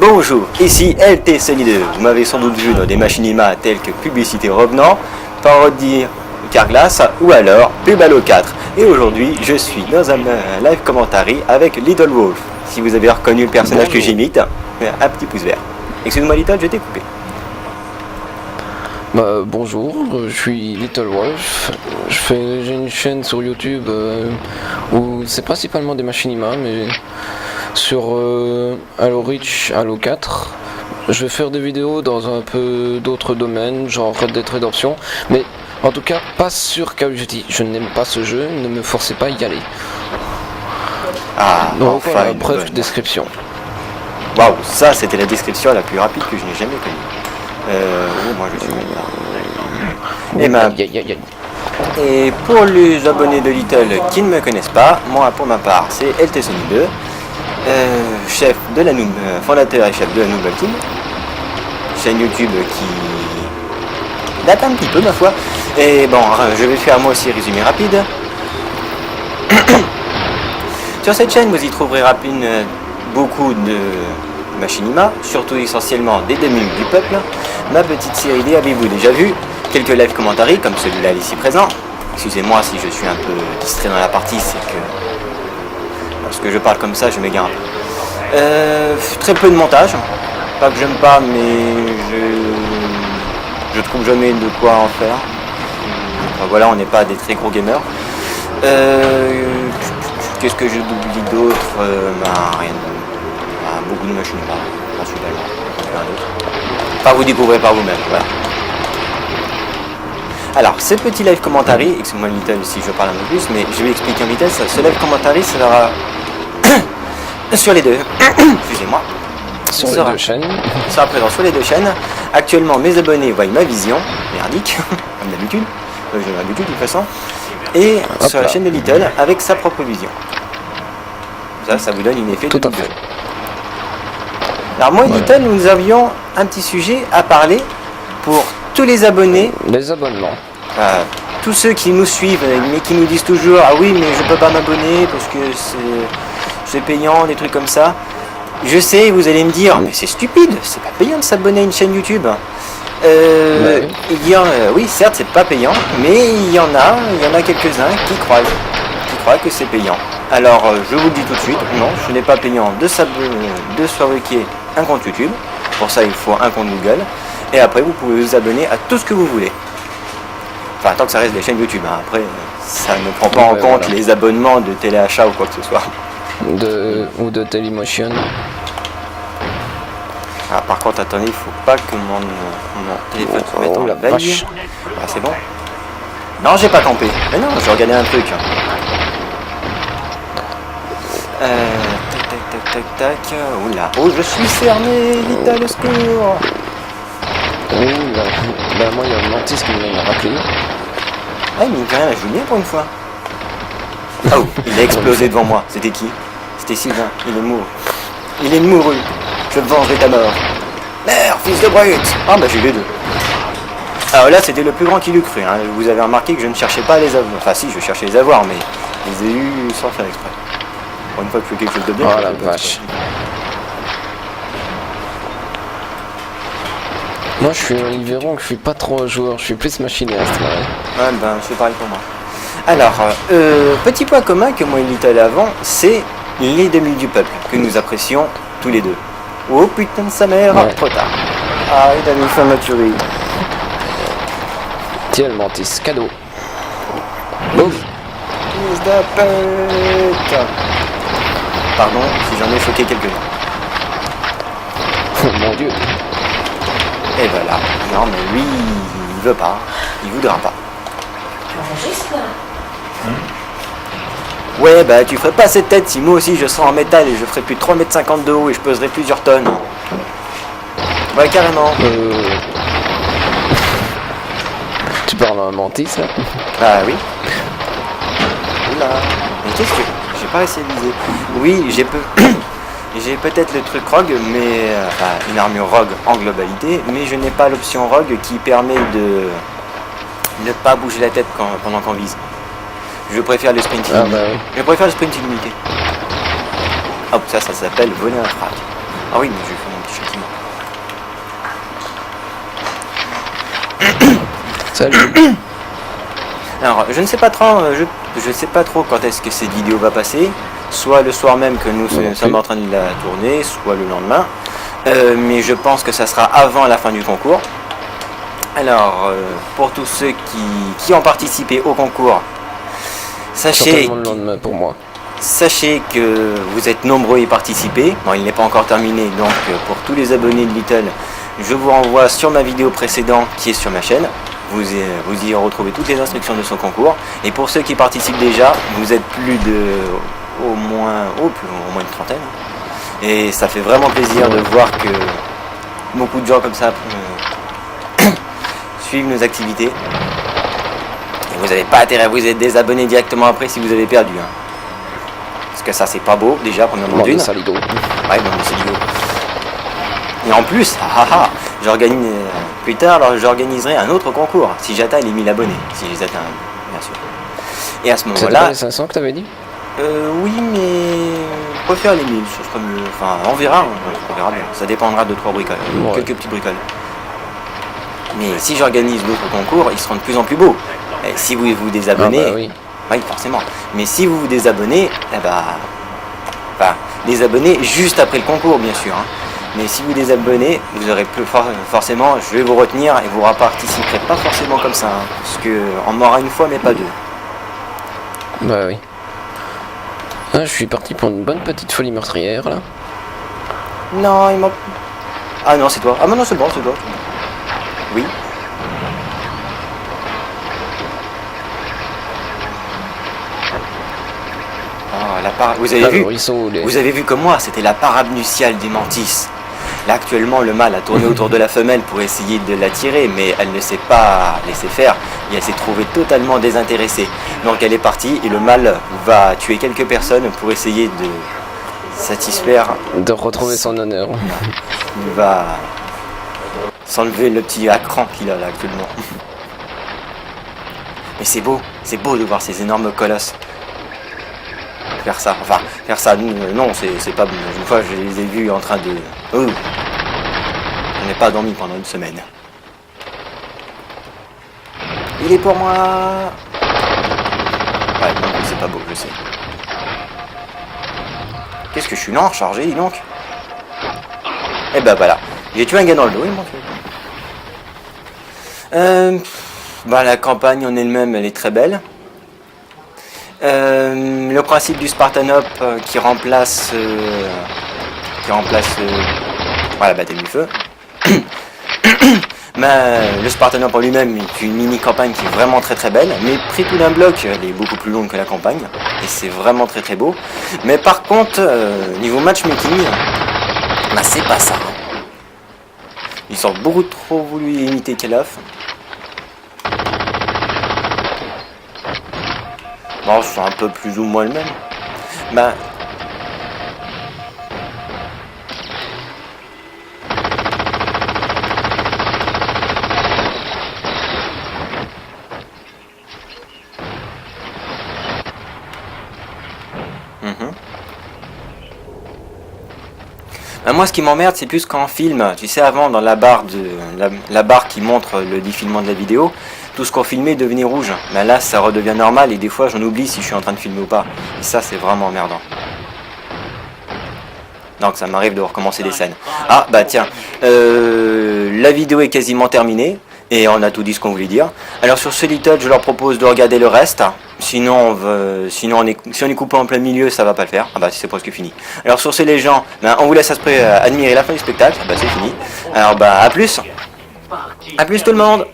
Bonjour, ici LT Solide. Vous m'avez sans doute vu dans des machinima telles que Publicité Revenant, Parodie Carglass ou alors Pub Halo 4. Et aujourd'hui, je suis dans un live commentary avec Little Wolf. Si vous avez reconnu le personnage que j'imite, un petit pouce vert. Excuse-moi Little, je t'ai coupé. Bonjour, je suis Little Wolf. J'ai une chaîne sur YouTube où c'est principalement des machinima, mais sur Halo Reach, Halo 4. Je vais faire des vidéos dans un peu d'autres domaines, genre Red Dead Redemption, mais en tout cas pas sur Call of Duty. Je n'aime pas ce jeu, ne me forcez pas à y aller. Ah, donc enfin, voilà, bref description. Waouh, ça c'était la description la plus rapide que je n'ai jamais connue. Moi je suis même là. Et pour les abonnés de Little qui ne me connaissent pas, moi pour ma part c'est LT Sony 2, chef de la Noob, fondateur et chef de la Noob Team, chaîne YouTube qui date un petit peu ma foi. Et bon, je vais faire moi aussi un résumé rapide. Sur cette chaîne vous y trouverez beaucoup de machinima, surtout essentiellement des 2 minutes du peuple. Ma petite série D, avez-vous déjà vu? Quelques live commentaries comme celui-là ici présent. Excusez-moi si je suis un peu distrait dans la partie, c'est que lorsque je parle comme ça je m'égare un peu. Très peu de montage, pas que j'aime pas, mais je trouve jamais de quoi en faire. Enfin, voilà, on n'est pas des très gros gamers. Qu'est-ce que je oublie d'autre? Rien de... beaucoup de machines principalement. Enfin, vous découvrez par vous-même, voilà. Alors, ces petits live commentary, excusez-moi Little si je parle un peu plus, mais je vais expliquer en vitesse. Ce live commentary sera sur les deux. Excusez-moi. Sur les deux chaînes. Il sera présent sur les deux chaînes. Actuellement, mes abonnés voient ma vision, merdique, comme d'habitude. J'ai l'habitude de toute façon. Et sur la chaîne de Little, avec sa propre vision. Ça vous donne une effet tout de à fait. Alors moi et Little, nous avions un petit sujet à parler pour tous les abonnés. Les abonnements. Tous ceux qui nous suivent, mais qui nous disent toujours « Ah oui, mais je peux pas m'abonner parce que c'est payant, des trucs comme ça. » Je sais, vous allez me dire « Mais c'est stupide, c'est pas payant de s'abonner à une chaîne YouTube. » oui, certes, c'est pas payant, mais il y en a quelques-uns qui croient que c'est payant. Alors, je vous le dis tout de suite, non, ce n'est pas payant de fabriquer un compte YouTube. Pour ça, il faut un compte Google. Et après, vous pouvez vous abonner à tout ce que vous voulez. Enfin, tant que ça reste des chaînes YouTube. Hein. Après, ça ne prend pas en compte les abonnements de téléachat ou quoi que ce soit. Ou de Dailymotion. Ah, par contre, attendez, il faut pas que mon téléphone se mette en veille. Ah, c'est bon. Non, j'ai pas campé. Mais non, j'ai regardé un truc. Tac. Oula. Oh, je suis cerné. Little secours. Oui, moi il y a un Mantis qui m'a rappelé. Ah, mais il a joué bien pour une fois. Oh, il a explosé devant moi. C'était qui? C'était Sylvain. Il est mouru. Il est mouru. Je vengerai ta mort. Merde, fils de brute. Ah, bah j'ai les deux. Alors là, c'était le plus grand qui l'eût cru. Hein. Vous avez remarqué que je ne cherchais pas à les avoir. Enfin, si, je cherchais à les avoir, mais je les ai eus sans faire exprès. Pour une fois que je fais quelque chose de bien. Oh la vache. Moi je suis un Yveron, je suis pas trop un joueur, je suis plus machiniste. Ouais, ben c'est pareil pour moi. Alors, petit point commun que moi et Little avant, c'est les demi du peuple, que nous apprécions tous les deux. Oh putain de sa mère, trop tard. Ah, il a mis fin à ma tuerie. Tiens le Mantis, cadeau. Boum. Fils de pute. Pardon si j'en ai choqué quelques-uns. Mon dieu. Et voilà. Non mais lui, il veut pas. Il voudra pas. Ouais bah tu ferais pas cette tête si moi aussi je serais en métal et je ferais plus de 3,50 m de haut et je peserais plusieurs tonnes. Ouais carrément. Tu parles en Mantis là? Ah oui. Oula. Mais qu'est-ce que... J'ai pas essayé de viser. Oui, j'ai peut-être le truc rogue, mais... Enfin, une armure rogue en globalité, mais je n'ai pas l'option rogue qui permet de ne pas bouger la tête pendant qu'on vise. Je préfère le sprint illimité. Ah bah oui. Je préfère le sprint illimité. Hop, ça s'appelle voler un frac. Ah oui, mais je vais faire mon petit Salut. Alors, je ne sais pas trop, je sais pas trop quand est-ce que cette vidéo va passer. Soit le soir même que nous sommes en train de la tourner, soit le lendemain. Mais je pense que ça sera avant la fin du concours. Alors, pour tous ceux qui ont participé au concours, sachez Le lendemain pour moi. Sachez que vous êtes nombreux à y participer. Bon, il n'est pas encore terminé, donc pour tous les abonnés de Little, je vous renvoie sur ma vidéo précédente qui est sur ma chaîne. Vous y retrouvez toutes les instructions de son concours. Et pour ceux qui participent déjà, vous êtes plus de au moins une trentaine. Et ça fait vraiment plaisir de voir que beaucoup de gens comme ça suivent nos activités. Et vous n'avez pas intérêt à vous être désabonné directement après si vous avez perdu. Hein. Parce que ça c'est pas beau déjà premièrement d'une. Saligo. Ouais, bon, c'est Saligo. Et en plus, j'organise plus tard, alors j'organiserai un autre concours si j'atteins les 1000 abonnés, si je les atteins, bien sûr. Et à ce moment-là. C'est pas les 500 que t'avais dit? Oui, mais je préfère les 1000, ce sera mieux. Enfin, on verra bien. Ça dépendra de 3 bricoles, quelques petits bricoles. Mais si j'organise d'autres concours, ils seront de plus en plus beaux. Et si vous vous désabonnez, oui, forcément. Mais si vous vous désabonnez, désabonnez juste après le concours, bien sûr. Hein. Mais si vous désabonnez, vous aurez plus forcément, je vais vous retenir et vous participerez pas forcément comme ça. Hein, parce qu'on aura une fois, mais pas deux. Bah oui. Ah, je suis parti pour une bonne petite folie meurtrière là. Non, il m'a. Ah non, c'est toi. Ah non, c'est bon, c'est toi. Oui. Vous avez vu comme moi, c'était la parade nuptiale des Mantis. Là actuellement le mâle a tourné autour de la femelle pour essayer de l'attirer, mais elle ne s'est pas laissée faire et elle s'est trouvée totalement désintéressée. Donc elle est partie et le mâle va tuer quelques personnes pour essayer de satisfaire... De retrouver son honneur. Il va s'enlever le petit écran qu'il a là actuellement. Mais c'est beau de voir ces énormes colosses. Faire ça, non, c'est pas bon. Une fois, je les ai vus en train de... Oh. On n'est pas dormi pendant une semaine. Il est pour moi. Ouais, non, c'est pas beau, je sais. Qu'est-ce que je suis lent à recharger, dis donc. Et ben voilà, j'ai tué un gars dans le dos, il m'en fait. La campagne en elle-même, elle est très belle. Le principe du Spartan Up qui remplace la bataille du feu. Le Spartan Up en lui-même est une mini campagne qui est vraiment très très belle, mais pris tout d'un bloc, elle est beaucoup plus longue que la campagne et c'est vraiment très très beau. Mais par contre, niveau matchmaking, c'est pas ça. Ils ont beaucoup trop voulu imiter Call of. Bon, c'est un peu plus ou moins le même. Moi, ce qui m'emmerde, c'est plus qu'en film. Tu sais, avant, dans la barre qui montre le défilement de la vidéo, tout ce qu'on filmait devenait rouge. Mais là, ça redevient normal et des fois, j'en oublie si je suis en train de filmer ou pas. Et ça, c'est vraiment emmerdant. Donc, ça m'arrive de recommencer des scènes. Ah, tiens. La vidéo est quasiment terminée. Et on a tout dit ce qu'on voulait dire. Alors, sur ce Little, je leur propose de regarder le reste. Sinon, si on est coupé en plein milieu, ça va pas le faire. C'est presque fini. Alors, sur ces les gens, on vous laisse admirer la fin du spectacle. C'est fini. Alors, à plus. À plus tout le monde.